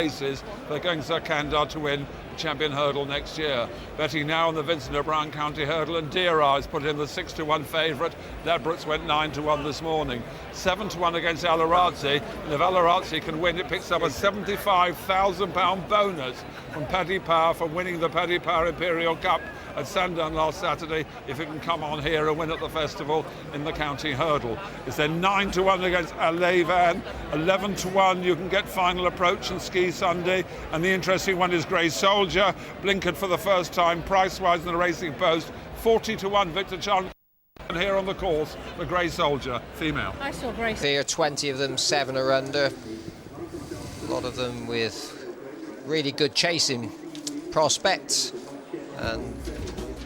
Races, they're going Sir Candar to win Champion Hurdle next year. Betting now on the Vincent O'Brien County Hurdle, and Dear Eyes put in the 6-1 favourite. Ladbrokes went 9-1 this morning. 7-1 against Alarazzi, and if Alarazzi can win, it picks up a £75,000 bonus from Paddy Power for winning the Paddy Power Imperial Cup at Sandown last Saturday, if it can come on here and win at the festival in the County Hurdle. It's then 9-1 against Alevan, 11-1 you can get Final Approach and Ski Sunday, and the interesting one is Grey Soldier, blinkered for the first time, price-wise in the Racing Post, 40-1 Victor Chan. And here on the course, the Grey Soldier, female. I saw Grey. There, 20 of them, 7 are under. A lot of them with really good chasing prospects, and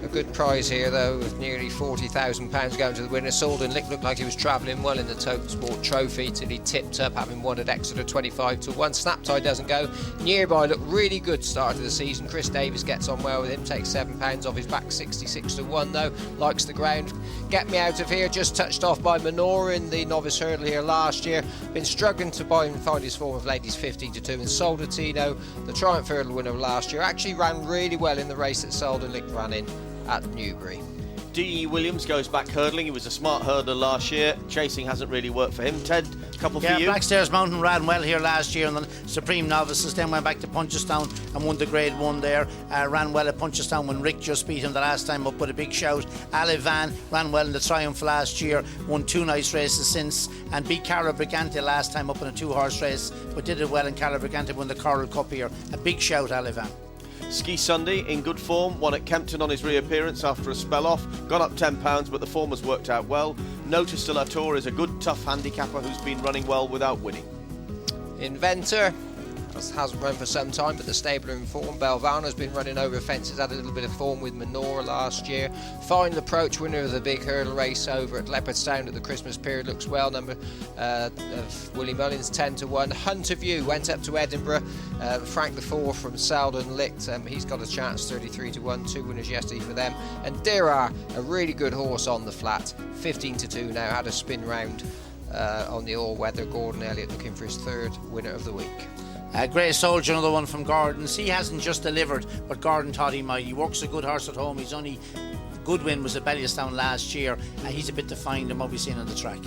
a good prize here though, with nearly £40,000 going to the winner. Salden looked like he was travelling well in the Total Sport Trophy till he tipped up, having won at Exeter 25-1. Snaptie doesn't go. Nearby looked really good start of the season. Chris Davis gets on well with him, takes £7 off his back, 66-1 though. Likes the ground. Get Me Out of Here, just touched off by Manora in the novice hurdle here last year. Been struggling to find his form of ladies 15-2. And Soldatino, the Triumph Hurdle winner of last year, actually ran really well in the race that Salden ran in at Newbury. D.E. Williams goes back hurdling. He was a smart hurdler last year. Chasing hasn't really worked for him. Ted, a couple for you. Blackstairs Mountain ran well here last year in the Supreme Novices, then went back to Punchestown and won the Grade 1 there. Ran well at Punchestown when Rick just beat him the last time up with a big shout. Ali Van ran well in the Triumph last year, won 2 nice races since, and beat Cara Brigante last time up in a 2-horse race, but did it well, and Cara Brigante won the Coral Cup here. A big shout, Ali Van. Ski Sunday in good form, won at Kempton on his reappearance after a spell off, got up £10, but the form has worked out well. Notice de la Tour is a good tough handicapper who's been running well without winning. Inventor hasn't run for some time, but the stable in form. Belvano's been running over fences, had a little bit of form with Manora last year. Final Approach, winner of the big hurdle race over at Leopardstown at the Christmas period, looks well. Number of Willie Mullins, 10-1. Hunter View went up to Edinburgh. Frank the Four from Salden licked. He's got a chance, 33-1. 2 winners yesterday for them. And Dira, a really good horse on the flat, 15-2 now. Had a spin round on the all-weather. Gordon Elliott looking for his 3rd winner of the week. Grey Soldier, another one from Gordon's. He hasn't just delivered, but Gordon thought he might. He works a good horse at home. His only good win was at Belliostown last year. He's a bit defined in what we've seen on the track.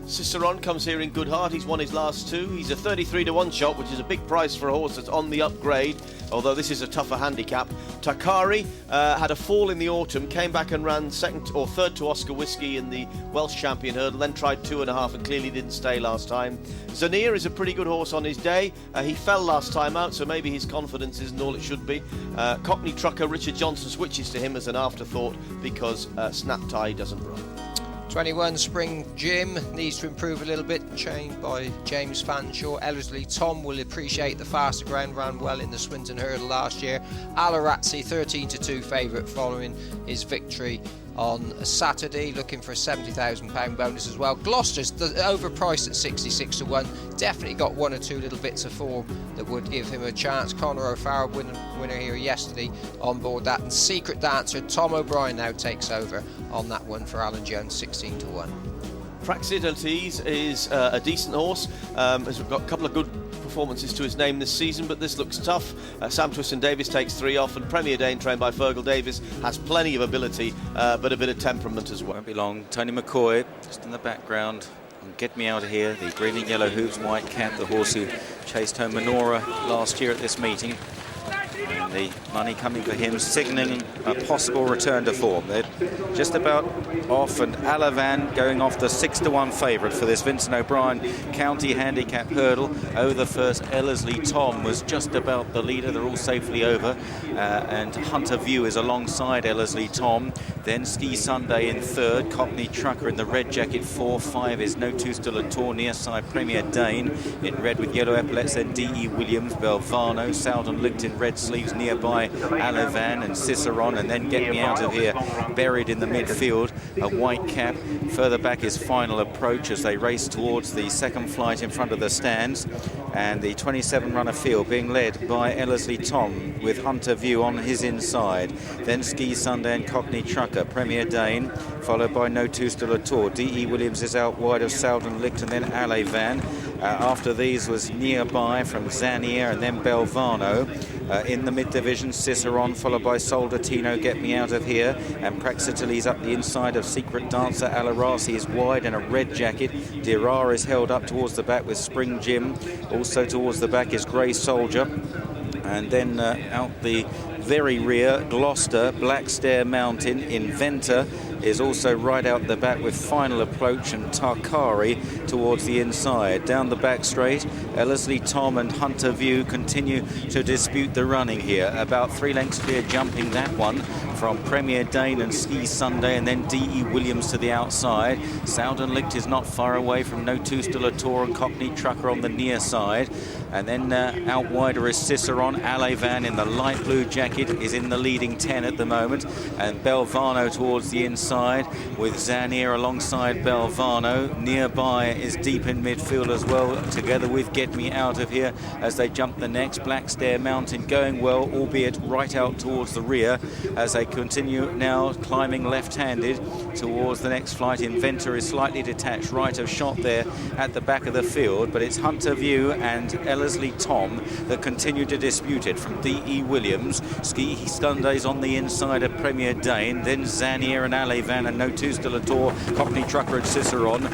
Cicerone comes here in good heart. He's won his last 2. He's a 33-1 shot, which is a big price for a horse that's on the upgrade, although this is a tougher handicap. Takari had a fall in the autumn, came back and ran 2nd or 3rd to Oscar Whiskey in the Welsh Champion Hurdle, then tried 2.5 and clearly didn't stay last time. Zanir is a pretty good horse on his day. He fell last time out, so maybe his confidence isn't all it should be. Cockney trucker Richard Johnson switches to him as an afterthought because Snaptie doesn't run. 21 Spring Jim needs to improve a little bit, trained by James Fanshawe. Ellerslie Tom will appreciate the faster ground, ran well in the Swinton Hurdle last year. Alarazzi, 13-2 favourite following his victory on Saturday, looking for a £70,000 bonus as well. Gloucester's overpriced at 66-1, definitely got 1 or 2 little bits of form that would give him a chance. Conor O'Farrell, winner here yesterday, on board that. And Secret Dancer, Tom O'Brien now takes over on that one for Alan Jones, 16-1. Praxid Ortiz is a decent horse. Has got a couple of good performances to his name this season, but this looks tough. Sam Twiston-Davis takes 3 off, and Premier Dane, trained by Fergal Davis, has plenty of ability, but a bit of temperament as well. Won't be long. Tony McCoy just in the background. And Get Me Out of Here, the green and yellow hooves, white cap, the horse who chased home Manora last year at this meeting. And the money coming for him, signalling a possible return to form. They're just about off, and Alavan going off the 6-1 favourite for this Vincent O'Brien County Handicap Hurdle. Over the first, Ellerslie Tom was just about the leader. They're all safely over, and Hunter View is alongside Ellerslie Tom. Then Ski Sunday in 3rd, Cockney Trucker in the red jacket. 4-5 is No Two Still a Tour, near side Premier Dane in red with yellow epaulets. Then D.E. Williams, Belvano, Salden licked in red sleeves, nearby Alavan and Cicerone, and then Get Me Out of Here buried in the midfield, a white cap. Further back is Final Approach as they race towards the second flight in front of the stands, and the 27-runner field being led by Ellerslie Tom with Hunter View on his inside. Then Ski Sunday and Cockney Trucker, Premier Dane, followed by No Two Still a Tour. D.E. Williams is out wide of Salden Licht, and then Alavan. After these was Nearby from Zanier and then Belvano. In the mid-division, Ciceron, followed by Soldatino, Get Me Out of Here, and Praxiteles up the inside of Secret Dancer. Alarasi is wide in a red jacket. Dirar is held up towards the back with Spring Jim. Also towards the back is Grey Soldier. And then out the very rear, Gloucester, Blackstair Mountain, Inventor is also right out the back with Final Approach and Tarkari towards the inside. Down the back straight, Ellerslie Tom and Hunter View continue to dispute the running here. About 3 lengths clear jumping that one from Premier Dane and Ski Sunday, and then D.E. Williams to the outside. Soudenlicht is not far away from No Two Still a Tour and Cockney Trucker on the near side. And then out wider is Ciceron. Alevan in the light blue jacket is in the leading 10 at the moment. And Belvano towards the inside with Zanier alongside Belvano. Nearby is deep in midfield as well, together with Get Me Out of Here as they jump the next. Blackstair Mountain going well, albeit right out towards the rear as they continue now climbing left-handed towards the next flight. Inventor is slightly detached right of shot there at the back of the field, but it's Hunter View and Ellerslie Tom that continue to dispute it from D.E. Williams. Ski Sundays on the inside of Premier Dane, then Zanier and Alevan and No Two Still a Tour, Cockney Trucker and Ciceron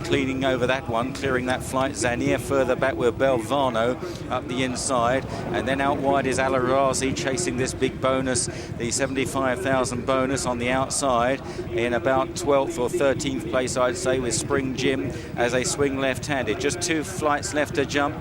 cleaning over that one, clearing that flight. Zanier further back with Belvano up the inside, and then out wide is Alarasi chasing this big bonus, the 75,000 bonus on the outside in about 12th or 13th place, I'd say, with Spring Jim as they swing left-handed. Just 2 flights left to jump.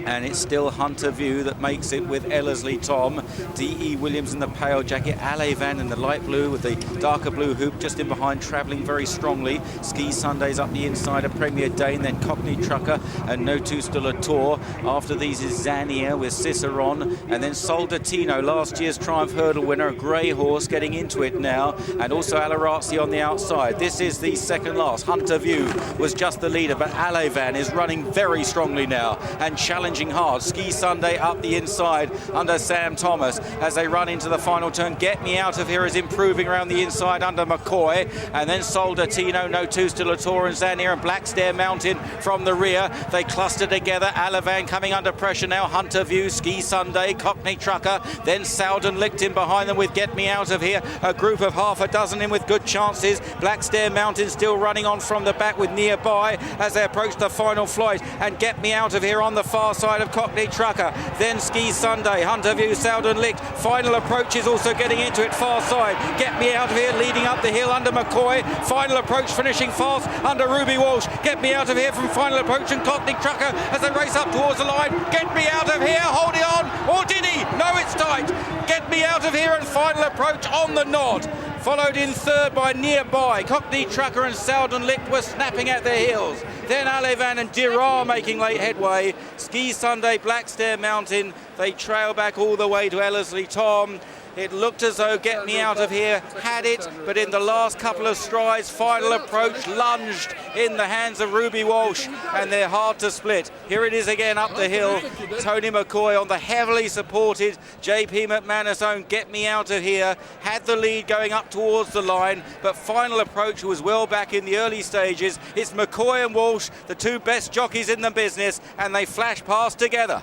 And it's still Hunter View that makes it with Ellerslie Tom, D.E. Williams in the pale jacket, Alevan in the light blue with the darker blue hoop just in behind, travelling very strongly. Ski Sundays up the inside of Premier Dane, then Cockney Trucker and No Two Still a Tour. After these is Zanier with Ciceron, and then Soldatino, last year's Triumph Hurdle winner, a grey horse getting into it now, and also Alarasi on the outside. This is the second last. Hunter View was just the leader, but Alevan is running very strongly now and challenging hard. Ski Sunday up the inside under Sam Thomas as they run into the final turn. Get Me Out of Here is improving around the inside under McCoy, and then Soldatino, No Two Still a Tour and Zanier and Blackstair Mountain from the rear. They cluster together. Alevan coming under pressure now. Hunter View, Ski Sunday, Cockney Trucker, then Soudenlicht in behind them with Get Me Out of Here. A group of half a dozen in with good chances. Blackstair Mountain still running on from the back with Nearby as they approach the final flight, and Get Me Out of Here on the far side of Cockney Trucker, then Ski Sunday, Hunter View, Soudenlicht. Final Approach is also getting into it far side. Get Me Out of Here leading up the hill under McCoy. Final Approach finishing fast under Ruby Walsh. Get Me Out of Here from Final Approach and Cockney Trucker as they race up towards the line. Get Me Out of Here, holding on, or did he? No, it's tight. Get Me Out of Here and Final Approach on the nod. Followed in third by Nearby. Cockney Trucker and Soudenlicht were snapping at their heels. Then Alevan and Dirar making late headway. Ski Sunday, Blackstair Mountain, they trail back all the way to Ellerslie Tom. It looked as though Get Me Out of Here had it, but in the last couple of strides, Final Approach lunged in the hands of Ruby Walsh, and they're hard to split. Here it is again up the hill. Tony McCoy on the heavily supported JP McManus own Get Me Out of Here had the lead going up towards the line, but Final Approach was well back in the early stages. It's McCoy and Walsh, the 2 best jockeys in the business, and they flash past together.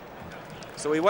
So we